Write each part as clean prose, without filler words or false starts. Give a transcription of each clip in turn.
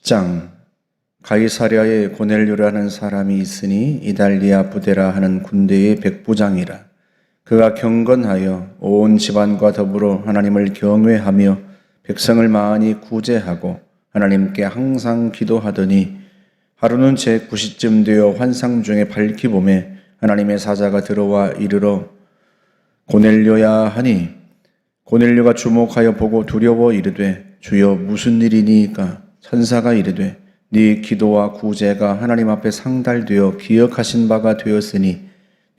10장. 가이사랴에 고넬료라는 사람이 있으니 이달리아 부데라 하는 군대의 백부장이라. 그가 경건하여 온 집안과 더불어 하나님을 경외하며 백성을 많이 구제하고 하나님께 항상 기도하더니 하루는 제9시쯤 되어 환상 중에 밝히 보매 하나님의 사자가 들어와 이르러 고넬료야 하니, 고넬료가 주목하여 보고 두려워 이르되 주여 무슨 일이니까? 천사가 이르되 네 기도와 구제가 하나님 앞에 상달되어 기억하신 바가 되었으니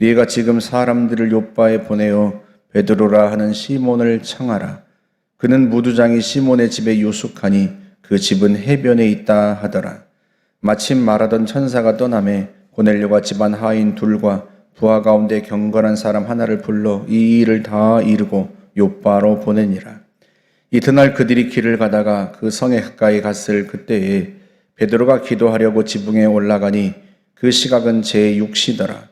네가 지금 사람들을 요빠에 보내어 베드로라 하는 시몬을 청하라. 그는 무두장이 시몬의 집에 유숙하니 그 집은 해변에 있다 하더라. 마침 말하던 천사가 떠나매 고넬료가 집안 하인 둘과 부하 가운데 경건한 사람 하나를 불러 이 일을 다 이루고 요빠로 보내니라. 이튿날 그들이 길을 가다가 그 성에 가까이 갔을 그때에 베드로가 기도하려고 지붕에 올라가니 그 시각은 제6시더라.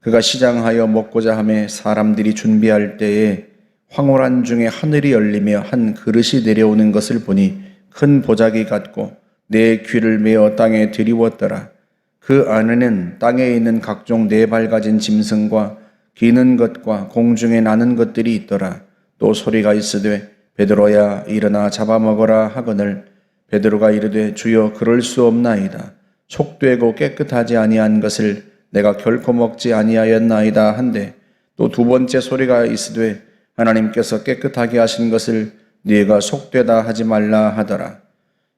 그가 시장하여 먹고자 하매 사람들이 준비할 때에 황홀한 중에 하늘이 열리며 한 그릇이 내려오는 것을 보니 큰 보자기 같고 내 귀를 메어 땅에 들이웠더라. 그 안에는 땅에 있는 각종 4발 가진 짐승과 기는 것과 공중에 나는 것들이 있더라. 또 소리가 있으되 베드로야 일어나 잡아먹어라 하거늘 베드로가 이르되 주여 그럴 수 없나이다. 속되고 깨끗하지 아니한 것을 내가 결코 먹지 아니하였나이다 한데 또 두 번째 소리가 있으되 하나님께서 깨끗하게 하신 것을 네가 속되다 하지 말라 하더라.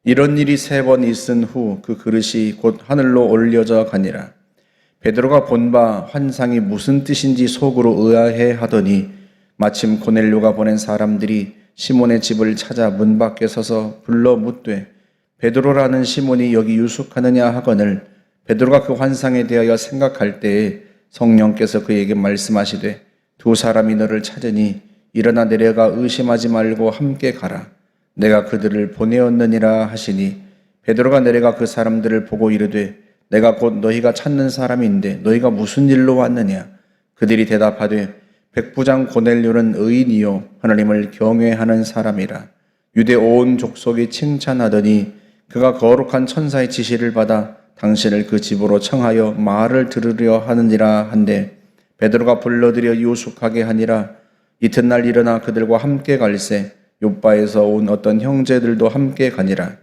이런 일이 3번 있은 후 그 그릇이 곧 하늘로 올려져 가니라. 베드로가 본 바 환상이 무슨 뜻인지 속으로 의아해 하더니 마침 고넬료가 보낸 사람들이 시몬의 집을 찾아 문 밖에 서서 불러 묻되 베드로라는 시몬이 여기 유숙하느냐 하거늘 베드로가 그 환상에 대하여 생각할 때에 성령께서 그에게 말씀하시되 2 사람이 너를 찾으니 일어나 내려가 의심하지 말고 함께 가라. 내가 그들을 보내었느니라 하시니 베드로가 내려가 그 사람들을 보고 이르되 내가 곧 너희가 찾는 사람인데 너희가 무슨 일로 왔느냐? 그들이 대답하되 백부장 고넬료는 의인이요 하나님을 경외하는 사람이라. 유대 온 족속이 칭찬하더니 그가 거룩한 천사의 지시를 받아 당신을 그 집으로 청하여 말을 들으려 하느니라 한데 베드로가 불러들여 유숙하게 하니라. 이튿날 일어나 그들과 함께 갈새 요빠에서 온 어떤 형제들도 함께 가니라.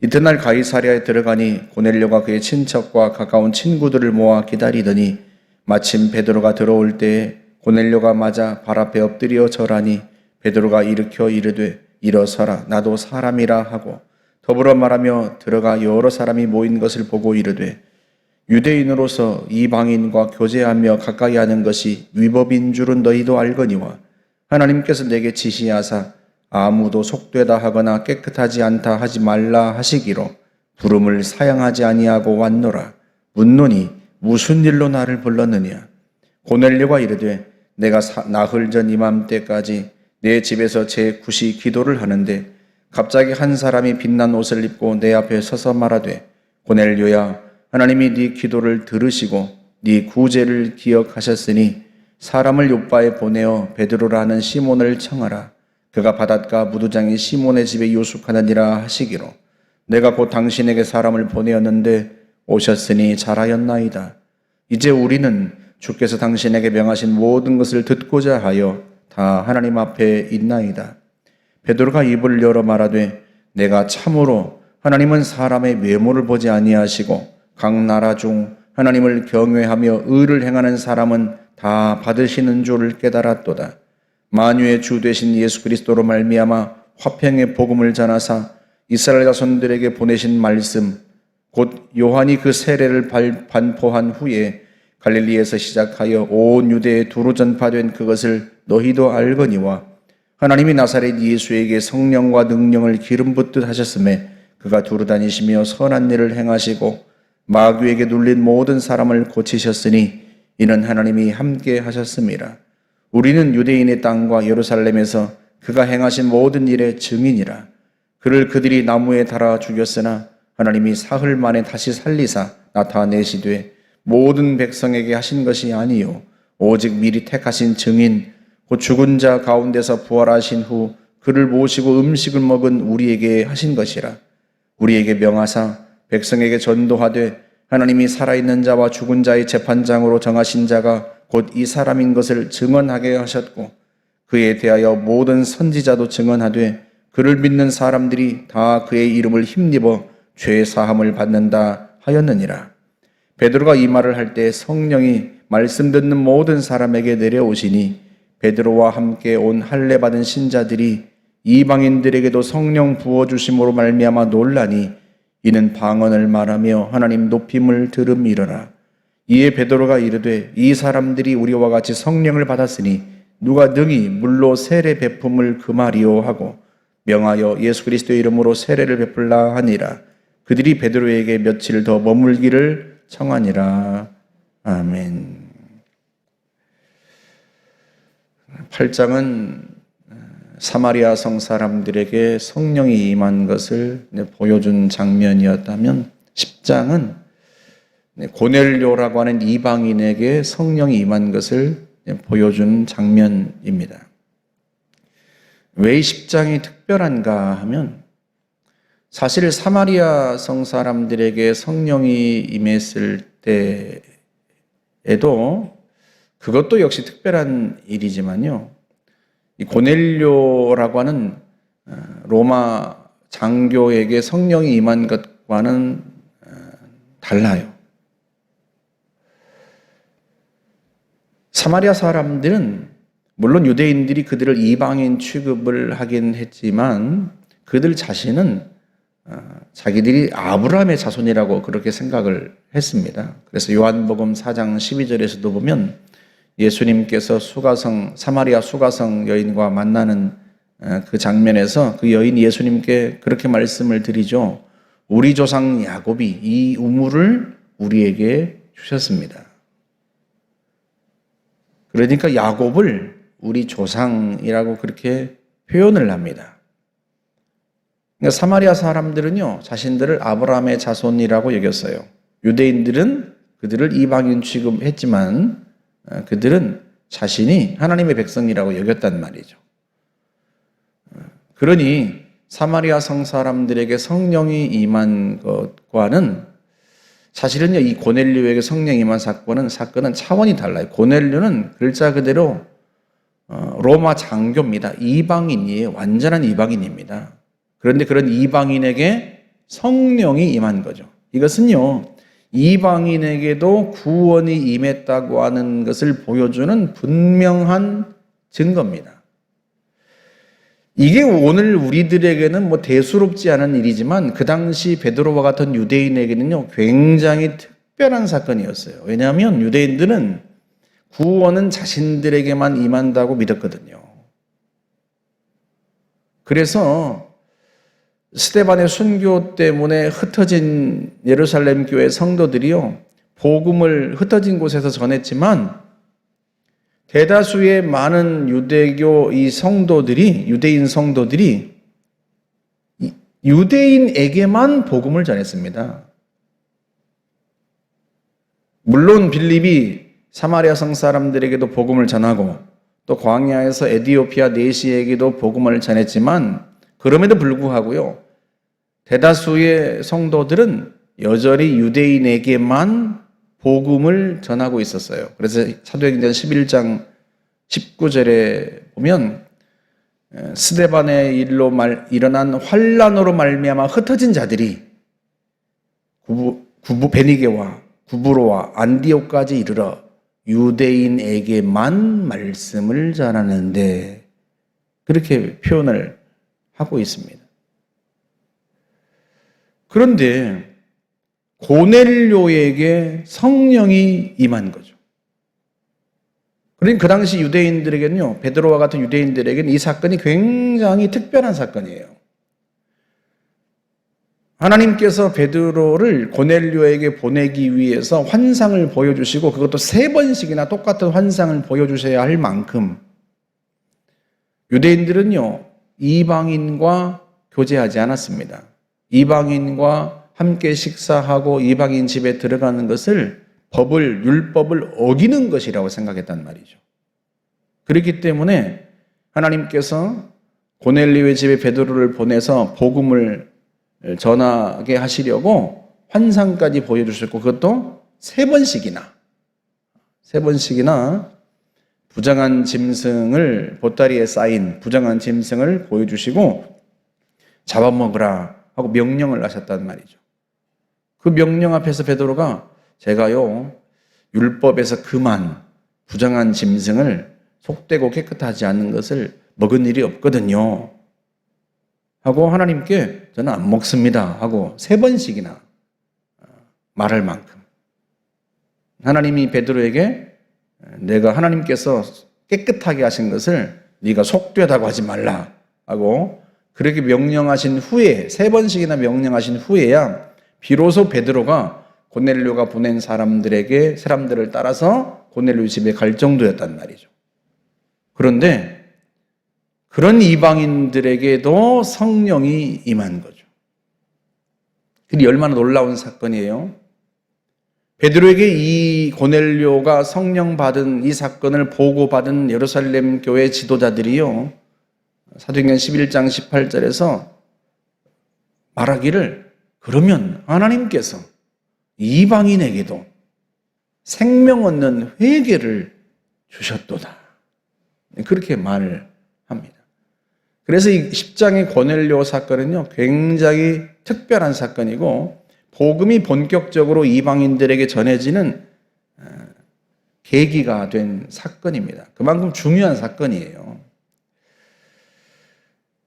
이튿날 가이사랴에 들어가니 고넬료가 그의 친척과 가까운 친구들을 모아 기다리더니 마침 베드로가 들어올 때에 고넬료가 맞아 발 앞에 엎드려 절하니 베드로가 일으켜 이르되 일어서라 나도 사람이라 하고 더불어 말하며 들어가 여러 사람이 모인 것을 보고 이르되 유대인으로서 이방인과 교제하며 가까이 하는 것이 위법인 줄은 너희도 알거니와 하나님께서 내게 지시하사 아무도 속되다 하거나 깨끗하지 않다 하지 말라 하시기로 부름을 사양하지 아니하고 왔노라. 묻노니 무슨 일로 나를 불렀느냐? 고넬료가 이르되 내가 나흘 전 이맘때까지 내 집에서 제9시 기도를 하는데 갑자기 한 사람이 빛난 옷을 입고 내 앞에 서서 말하되 고넬료야 하나님이 네 기도를 들으시고 네 구제를 기억하셨으니 사람을 요빠에 보내어 베드로라는 시몬을 청하라. 그가 바닷가 무두장이 시몬의 집에 유숙하느니라 하시기로 내가 곧 당신에게 사람을 보내었는데 오셨으니 잘하였나이다. 이제 우리는 주께서 당신에게 명하신 모든 것을 듣고자 하여 다 하나님 앞에 있나이다. 베드로가 입을 열어 말하되 내가 참으로 하나님은 사람의 외모를 보지 아니하시고 각 나라 중 하나님을 경외하며 의를 행하는 사람은 다 받으시는 줄을 깨달았도다. 만유의 주 되신 예수 그리스도로 말미암아 화평의 복음을 전하사 이스라엘 자손들에게 보내신 말씀 곧 요한이 그 세례를 반포한 후에 갈릴리에서 시작하여 온 유대에 두루 전파된 그것을 너희도 알거니와 하나님이 나사렛 예수에게 성령과 능력을 기름 붓듯 하셨음에 그가 두루 다니시며 선한 일을 행하시고 마귀에게 눌린 모든 사람을 고치셨으니 이는 하나님이 함께 하셨습니다. 우리는 유대인의 땅과 예루살렘에서 그가 행하신 모든 일의 증인이라. 그를 그들이 나무에 달아 죽였으나 하나님이 사흘 만에 다시 살리사 나타내시되 모든 백성에게 하신 것이 아니요 오직 미리 택하신 증인 곧 죽은 자 가운데서 부활하신 후 그를 모시고 음식을 먹은 우리에게 하신 것이라. 우리에게 명하사 백성에게 전도하되 하나님이 살아있는 자와 죽은 자의 재판장으로 정하신 자가 곧 이 사람인 것을 증언하게 하셨고 그에 대하여 모든 선지자도 증언하되 그를 믿는 사람들이 다 그의 이름을 힘입어 죄 사함을 받는다 하였느니라. 베드로가 이 말을 할 때 성령이 말씀 듣는 모든 사람에게 내려오시니 베드로와 함께 온 할례 받은 신자들이 이방인들에게도 성령 부어주심으로 말미암아 놀라니 이는 방언을 말하며 하나님 높임을 들음이러라. 이에 베드로가 이르되 이 사람들이 우리와 같이 성령을 받았으니 누가 능히 물로 세례 베품을 금하리요 하고 명하여 예수 그리스도의 이름으로 세례를 베풀라 하니라. 그들이 베드로에게 며칠 더 머물기를 청하니라. 아멘. 8장은 사마리아 성 사람들에게 성령이 임한 것을 보여준 장면이었다면 10장은 고넬료라고 하는 이방인에게 성령이 임한 것을 보여준 장면입니다. 왜 10장이 특별한가 하면 사실 사마리아 성 사람들에게 성령이 임했을 때에도 그것도 역시 특별한 일이지만요. 이 고넬료라고 하는 로마 장교에게 성령이 임한 것과는 달라요. 사마리아 사람들은 물론 유대인들이 그들을 이방인 취급을 하긴 했지만 그들 자신은 자기들이 아브라함의 자손이라고 그렇게 생각을 했습니다. 그래서 요한복음 4장 12절에서도 보면 예수님께서 사마리아 수가성 여인과 만나는 그 장면에서 그 여인이 예수님께 그렇게 말씀을 드리죠. 우리 조상 야곱이 이 우물을 우리에게 주셨습니다. 그러니까 야곱을 우리 조상이라고 그렇게 표현을 합니다. 그러니까 사마리아 사람들은요, 자신들을 아브라함의 자손이라고 여겼어요. 유대인들은 그들을 이방인 취급했지만 그들은 자신이 하나님의 백성이라고 여겼단 말이죠. 그러니 사마리아 성 사람들에게 성령이 임한 것과는 사실은요, 이 고넬료에게 성령이 임한 사건은 차원이 달라요. 고넬료는 글자 그대로 로마 장교입니다. 이방인이에요. 완전한 이방인입니다. 그런데 그런 이방인에게 성령이 임한 거죠. 이것은요, 이방인에게도 구원이 임했다고 하는 것을 보여주는 분명한 증거입니다. 이게 오늘 우리들에게는 대수롭지 않은 일이지만 그 당시 베드로와 같은 유대인에게는요, 굉장히 특별한 사건이었어요. 왜냐하면 유대인들은 구원은 자신들에게만 임한다고 믿었거든요. 그래서 스데반의 순교 때문에 흩어진 예루살렘 교회 성도들이요, 복음을 흩어진 곳에서 전했지만 대다수의 많은 유대교 유대인 성도들이 유대인에게만 복음을 전했습니다. 물론 빌립이 사마리아 성 사람들에게도 복음을 전하고 또 광야에서 에디오피아 내시에게도 복음을 전했지만 그럼에도 불구하고요, 대다수의 성도들은 여전히 유대인에게만 복음을 전하고 있었어요. 그래서 사도행전 11장 19절에 보면 스데반의 일로 일어난 환란으로 말미암아 흩어진 자들이 베니게와 구브로와 안디옥까지 이르러 유대인에게만 말씀을 전하는데 그렇게 표현을 하고 있습니다. 그런데 고넬료에게 성령이 임한 거죠. 그러니까 그 당시 유대인들에게는요, 베드로와 같은 유대인들에게는 이 사건이 굉장히 특별한 사건이에요. 하나님께서 베드로를 고넬료에게 보내기 위해서 환상을 보여주시고 그것도 3번씩이나 똑같은 환상을 보여주셔야 할 만큼 유대인들은요, 이방인과 교제하지 않았습니다. 이방인과 함께 식사하고 이방인 집에 들어가는 것을 율법을 어기는 것이라고 생각했단 말이죠. 그렇기 때문에 하나님께서 고넬료의 집에 베드로를 보내서 복음을 전하게 하시려고 환상까지 보여주셨고, 그것도 세 번씩이나 부정한 짐승을, 보따리에 쌓인 부정한 짐승을 보여주시고 잡아먹으라 하고 명령을 하셨단 말이죠. 그 명령 앞에서 베드로가 제가요 율법에서 금한 부정한 짐승을 속되고 깨끗하지 않는 것을 먹은 일이 없거든요 하고 하나님께 저는 안 먹습니다 하고 세 번씩이나 말할 만큼 하나님이 베드로에게 내가 하나님께서 깨끗하게 하신 것을 네가 속되다고 하지 말라 하고 그렇게 명령하신 후에, 세 번씩이나 명령하신 후에야 비로소 베드로가 고넬료가 보낸 사람들을 따라서 고넬료 집에 갈 정도였단 말이죠. 그런데 그런 이방인들에게도 성령이 임한 거죠. 그게 얼마나 놀라운 사건이에요. 베드로에게 이 고넬료가 성령 받은 이 사건을 보고받은 예루살렘 교회 지도자들이요, 사도행전 11장 18절에서 말하기를 그러면 하나님께서 이방인에게도 생명 얻는 회개를 주셨도다. 그렇게 말을 합니다. 그래서 이 10장의 고넬료 사건은요, 굉장히 특별한 사건이고 복음이 본격적으로 이방인들에게 전해지는 계기가 된 사건입니다. 그만큼 중요한 사건이에요.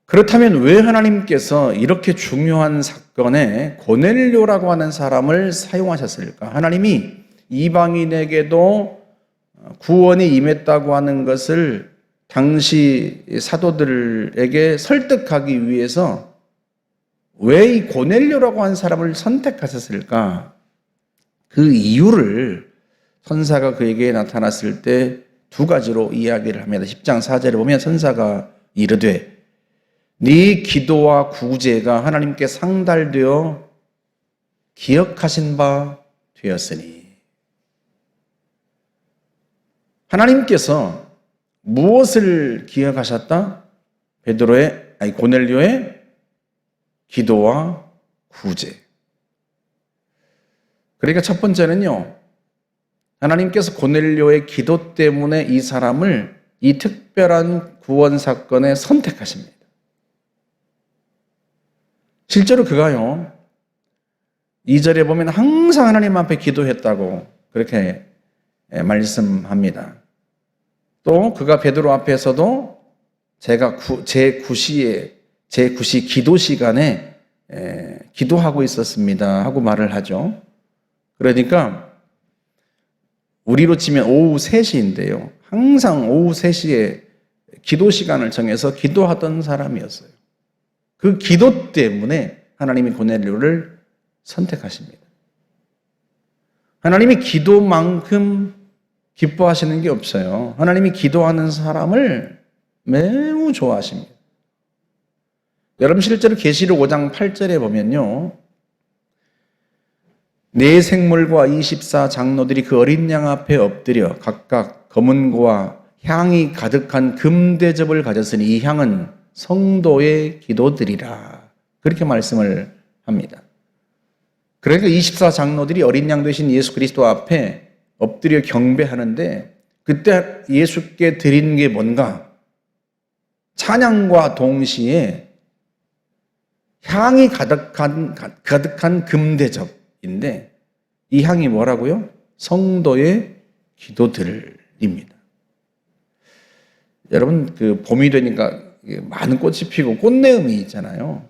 그렇다면 왜 하나님께서 이렇게 중요한 사건에 고넬료라고 하는 사람을 사용하셨을까? 하나님이 이방인에게도 구원이 임했다고 하는 것을 당시 사도들에게 설득하기 위해서 왜 이 고넬료라고 하는 사람을 선택하셨을까? 그 이유를 선사가 그에게 나타났을 때 두 가지로 이야기를 합니다. 10장 4절에 보면 선사가 이르되 네 기도와 구제가 하나님께 상달되어 기억하신 바 되었으니. 하나님께서 무엇을 기억하셨다? 고넬료의 기도와 구제. 그러니까 첫 번째는요, 하나님께서 고넬료의 기도 때문에 이 사람을 이 특별한 구원 사건에 선택하십니다. 실제로 그가요, 2절에 보면 항상 하나님 앞에 기도했다고 그렇게 말씀합니다. 또 그가 베드로 앞에서도 제 9시 기도 시간에 기도하고 있었습니다 하고 말을 하죠. 그러니까 우리로 치면 오후 3시인데요. 항상 오후 3시에 기도 시간을 정해서 기도하던 사람이었어요. 그 기도 때문에 하나님이 고넬료를 선택하십니다. 하나님이 기도만큼 기뻐하시는 게 없어요. 하나님이 기도하는 사람을 매우 좋아하십니다. 여러분 실제로 계시록 5장 8절에 보면요, 네 생물과 24 장로들이 그 어린 양 앞에 엎드려 각각 검은 고와 향이 가득한 금대접을 가졌으니 이 향은 성도의 기도들이라 그렇게 말씀을 합니다. 그러니까 24 장로들이 어린 양 되신 예수 그리스도 앞에 엎드려 경배하는데 그때 예수께 드린 게 뭔가? 찬양과 동시에 향이 가득한 금대접인데 이 향이 뭐라고요? 성도의 기도들입니다. 여러분 그 봄이 되니까 많은 꽃이 피고 꽃내음이 있잖아요.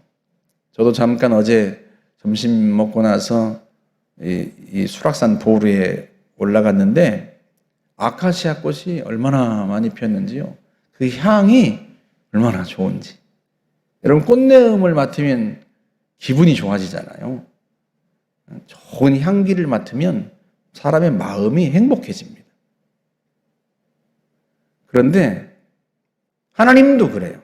저도 잠깐 어제 점심 먹고 나서 이 수락산 보루에 올라갔는데 아카시아 꽃이 얼마나 많이 피었는지요. 그 향이 얼마나 좋은지. 여러분 꽃내음을 맡으면 기분이 좋아지잖아요. 좋은 향기를 맡으면 사람의 마음이 행복해집니다. 그런데 하나님도 그래요.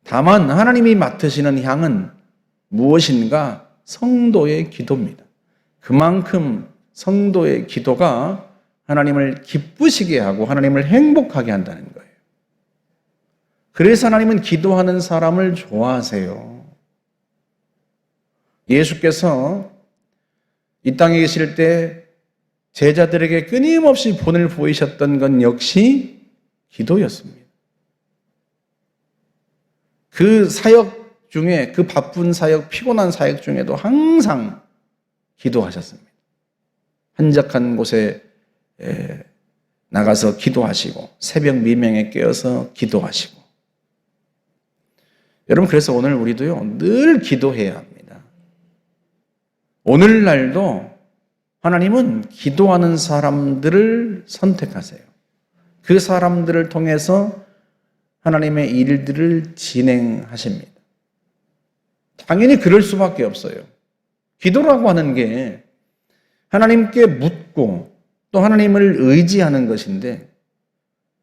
다만 하나님이 맡으시는 향은 무엇인가? 성도의 기도입니다. 그만큼 성도의 기도가 하나님을 기쁘시게 하고 하나님을 행복하게 한다는 거예요. 그래서 하나님은 기도하는 사람을 좋아하세요. 예수께서 이 땅에 계실 때 제자들에게 끊임없이 본을 보이셨던 건 역시 기도였습니다. 그 사역 중에, 그 바쁜 사역, 피곤한 사역 중에도 항상 기도하셨습니다. 한적한 곳에 나가서 기도하시고, 새벽 미명에 깨어서 기도하시고. 여러분, 그래서 오늘 우리도요, 늘 기도해야 합니다. 오늘날도 하나님은 기도하는 사람들을 선택하세요. 그 사람들을 통해서 하나님의 일들을 진행하십니다. 당연히 그럴 수밖에 없어요. 기도라고 하는 게 하나님께 묻고 또 하나님을 의지하는 것인데,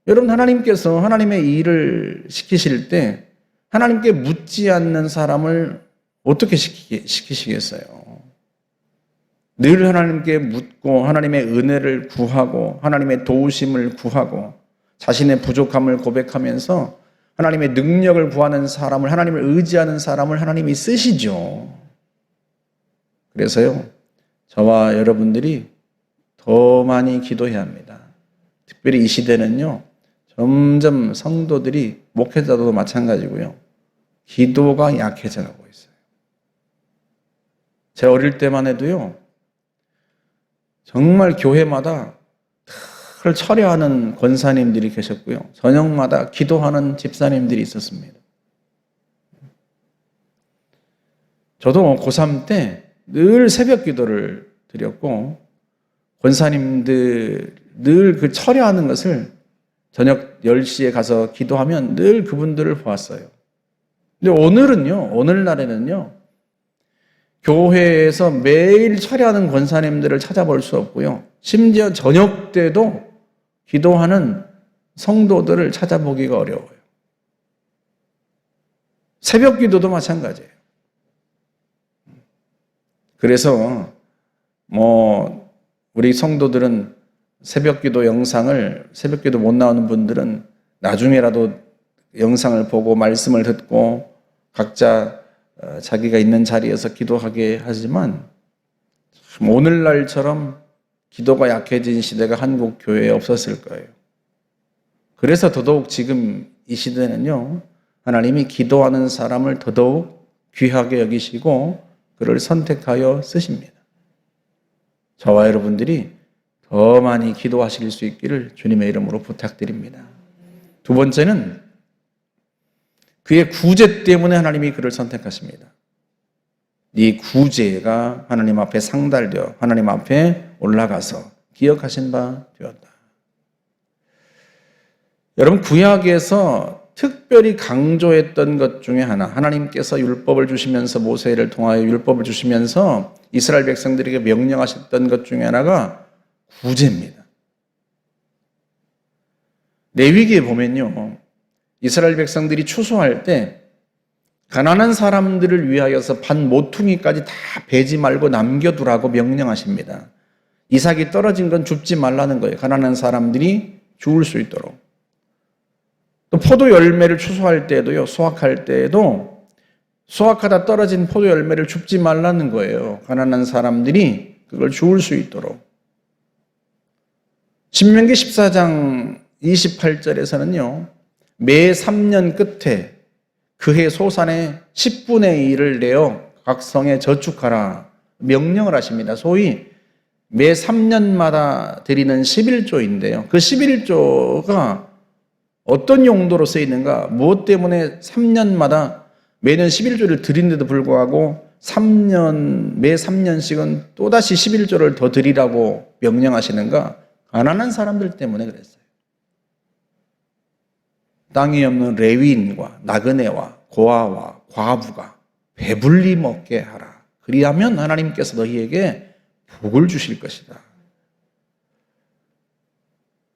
여러분, 하나님께서 하나님의 일을 시키실 때 하나님께 묻지 않는 사람을 어떻게 시키시겠어요? 늘 하나님께 묻고 하나님의 은혜를 구하고 하나님의 도우심을 구하고 자신의 부족함을 고백하면서 하나님의 능력을 구하는 사람을, 하나님을 의지하는 사람을 하나님이 쓰시죠. 그래서요, 저와 여러분들이 더 많이 기도해야 합니다. 특별히 이 시대는요, 점점 성도들이, 목회자도 마찬가지고요, 기도가 약해져 가고 있어요. 제가 어릴 때만 해도요, 정말 교회마다 늘 철야하는 권사님들이 계셨고요, 저녁마다 기도하는 집사님들이 있었습니다. 저도 고3 때 늘 새벽 기도를 드렸고, 권사님들 늘 그 철야하는 것을 저녁 10시에 가서 기도하면 늘 그분들을 보았어요. 근데 오늘날에는요, 교회에서 매일 철야하는 권사님들을 찾아볼 수 없고요, 심지어 저녁 때도 기도하는 성도들을 찾아보기가 어려워요. 새벽 기도도 마찬가지예요. 그래서 우리 성도들은 새벽 기도 못 나오는 분들은 나중에라도 영상을 보고 말씀을 듣고 각자 자기가 있는 자리에서 기도하게 하지만, 오늘날처럼 기도가 약해진 시대가 한국 교회에 없었을 거예요. 그래서 더더욱 지금 이 시대는요, 하나님이 기도하는 사람을 더더욱 귀하게 여기시고 그를 선택하여 쓰십니다. 저와 여러분들이 더 많이 기도하실 수 있기를 주님의 이름으로 부탁드립니다. 두 번째는 그의 구제 때문에 하나님이 그를 선택하십니다. 네 구제가 하나님 앞에 상달되어 하나님 앞에 올라가서 기억하신 바 되었다. 여러분, 구약에서 특별히 강조했던 것 중에 하나, 하나님께서 율법을 주시면서, 모세를 통하여 율법을 주시면서 이스라엘 백성들에게 명령하셨던 것 중에 하나가 구제입니다. 레위기에 보면요, 이스라엘 백성들이 추수할 때 가난한 사람들을 위하여서 반 모퉁이까지 다 베지 말고 남겨두라고 명령하십니다. 이삭이 떨어진 건 줍지 말라는 거예요. 가난한 사람들이 주울 수 있도록. 또 포도 열매를 추수할 때도요, 수확할 때에도 수확하다 떨어진 포도 열매를 줍지 말라는 거예요. 가난한 사람들이 그걸 주울 수 있도록. 신명기 14장 28절에서는요, 매 3년 끝에 그해 소산의 10분의 1을 내어 각 성에 저축하라 명령을 하십니다. 소위 매 3년마다 드리는 11조인데요. 그 11조가 어떤 용도로 쓰이는가, 무엇 때문에 3년마다 매년 11조를 드린데도 불구하고 매 3년씩은 또다시 11조를 더 드리라고 명령하시는가? 가난한 사람들 때문에 그랬어요. 땅이 없는 레위인과 나그네와 고아와 과부가 배불리 먹게 하라. 그리하면 하나님께서 너희에게 복을 주실 것이다.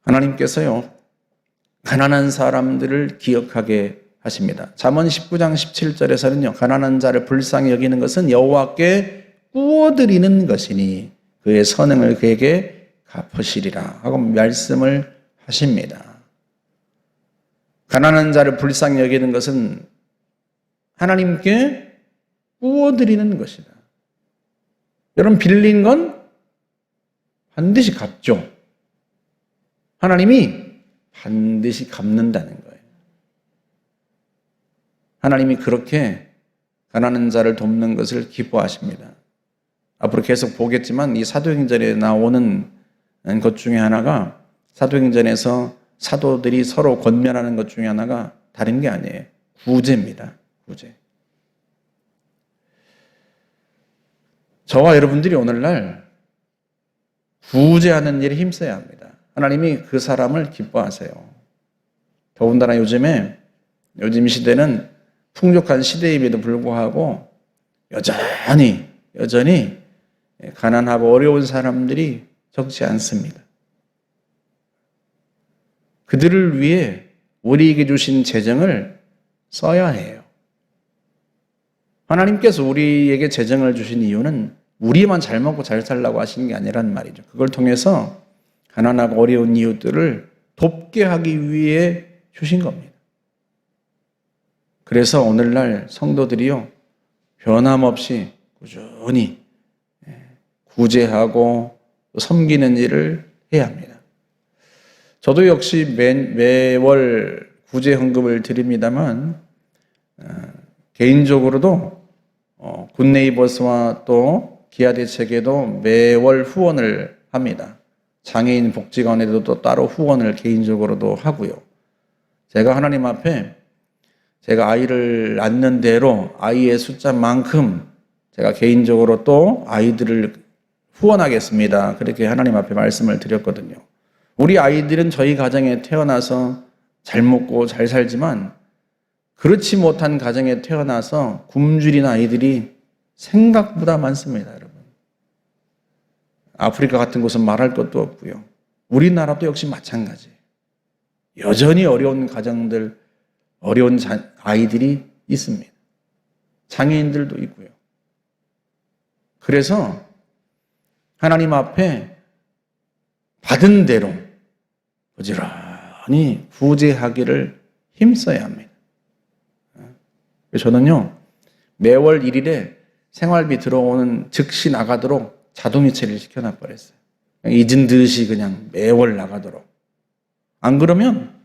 하나님께서요, 가난한 사람들을 기억하게 하십니다. 잠언 19장 17절에서는요, 가난한 자를 불쌍히 여기는 것은 여호와께 꾸어드리는 것이니 그의 선행을 그에게 갚으시리라 하고 말씀을 하십니다. 가난한 자를 불쌍히 여기는 것은 하나님께 꾸어드리는 것이다. 여러분, 빌린 건 반드시 갚죠. 하나님이 반드시 갚는다는 거예요. 하나님이 그렇게 가난한 자를 돕는 것을 기뻐하십니다. 앞으로 계속 보겠지만 이 사도행전에 나오는 것 중에 하나가, 사도행전에서 사도들이 서로 권면하는 것 중에 하나가 다른 게 아니에요. 구제입니다. 구제. 저와 여러분들이 오늘날 구제하는 일에 힘써야 합니다. 하나님이 그 사람을 기뻐하세요. 더군다나 요즘 시대는 풍족한 시대임에도 불구하고 여전히 가난하고 어려운 사람들이 적지 않습니다. 그들을 위해 우리에게 주신 재정을 써야 해요. 하나님께서 우리에게 재정을 주신 이유는 우리만 잘 먹고 잘 살라고 하시는 게 아니란 말이죠. 그걸 통해서 가난하고 어려운 이웃들을 돕게 하기 위해 주신 겁니다. 그래서 오늘날 성도들이요, 변함없이 꾸준히 구제하고 섬기는 일을 해야 합니다. 저도 역시 매월 구제 헌금을 드립니다만, 개인적으로도 굿네이버스와 또 기아대책에도 매월 후원을 합니다. 장애인 복지관에도 또 따로 후원을 개인적으로도 하고요. 제가 하나님 앞에 제가 아이를 낳는 대로 아이의 숫자만큼 제가 개인적으로 또 아이들을 후원하겠습니다. 그렇게 하나님 앞에 말씀을 드렸거든요. 우리 아이들은 저희 가정에 태어나서 잘 먹고 잘 살지만 그렇지 못한 가정에 태어나서 굶주린 아이들이 생각보다 많습니다, 여러분. 아프리카 같은 곳은 말할 것도 없고요. 우리나라도 역시 마찬가지예요. 여전히 어려운 가정들, 어려운 아이들이 있습니다. 장애인들도 있고요. 그래서 하나님 앞에 받은 대로 부지런히 구제하기를 힘써야 합니다. 저는요, 매월 1일에 생활비 들어오는 즉시 나가도록 자동이체를 시켜놔 버렸어요. 잊은 듯이 그냥 매월 나가도록. 안 그러면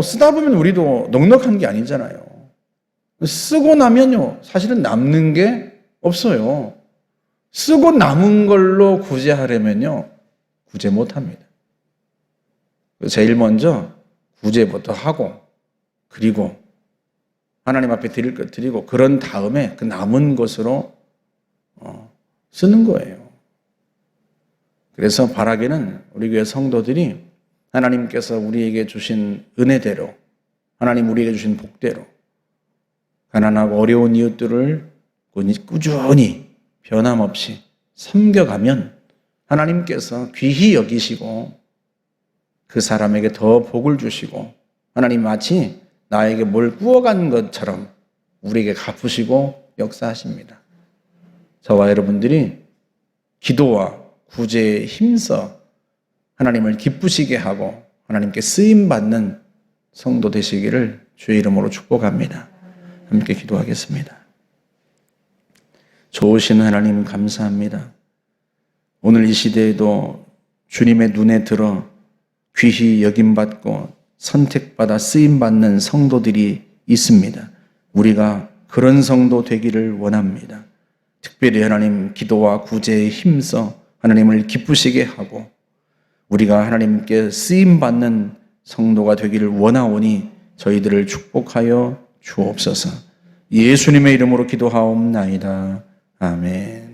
쓰다 보면 우리도 넉넉한 게 아니잖아요. 쓰고 나면요, 사실은 남는 게 없어요. 쓰고 남은 걸로 구제하려면요, 구제 못 합니다. 제일 먼저 구제부터 하고, 그리고 하나님 앞에 드릴 것 드리고, 그런 다음에 그 남은 것으로 쓰는 거예요. 그래서 바라기는 우리 교회 성도들이 하나님께서 우리에게 주신 은혜대로, 하나님 우리에게 주신 복대로 가난하고 어려운 이웃들을 꾸준히 변함없이 섬겨가면 하나님께서 귀히 여기시고 그 사람에게 더 복을 주시고, 하나님 마치 나에게 뭘 구워간 것처럼 우리에게 갚으시고 역사하십니다. 저와 여러분들이 기도와 구제에 힘써 하나님을 기쁘시게 하고 하나님께 쓰임받는 성도 되시기를 주의 이름으로 축복합니다. 함께 기도하겠습니다. 좋으신 하나님 감사합니다. 오늘 이 시대에도 주님의 눈에 들어 귀히 여김받고 선택받아 쓰임받는 성도들이 있습니다. 우리가 그런 성도 되기를 원합니다. 특별히 하나님 기도와 구제에 힘써 하나님을 기쁘시게 하고 우리가 하나님께 쓰임받는 성도가 되기를 원하오니 저희들을 축복하여 주옵소서. 예수님의 이름으로 기도하옵나이다. 아멘.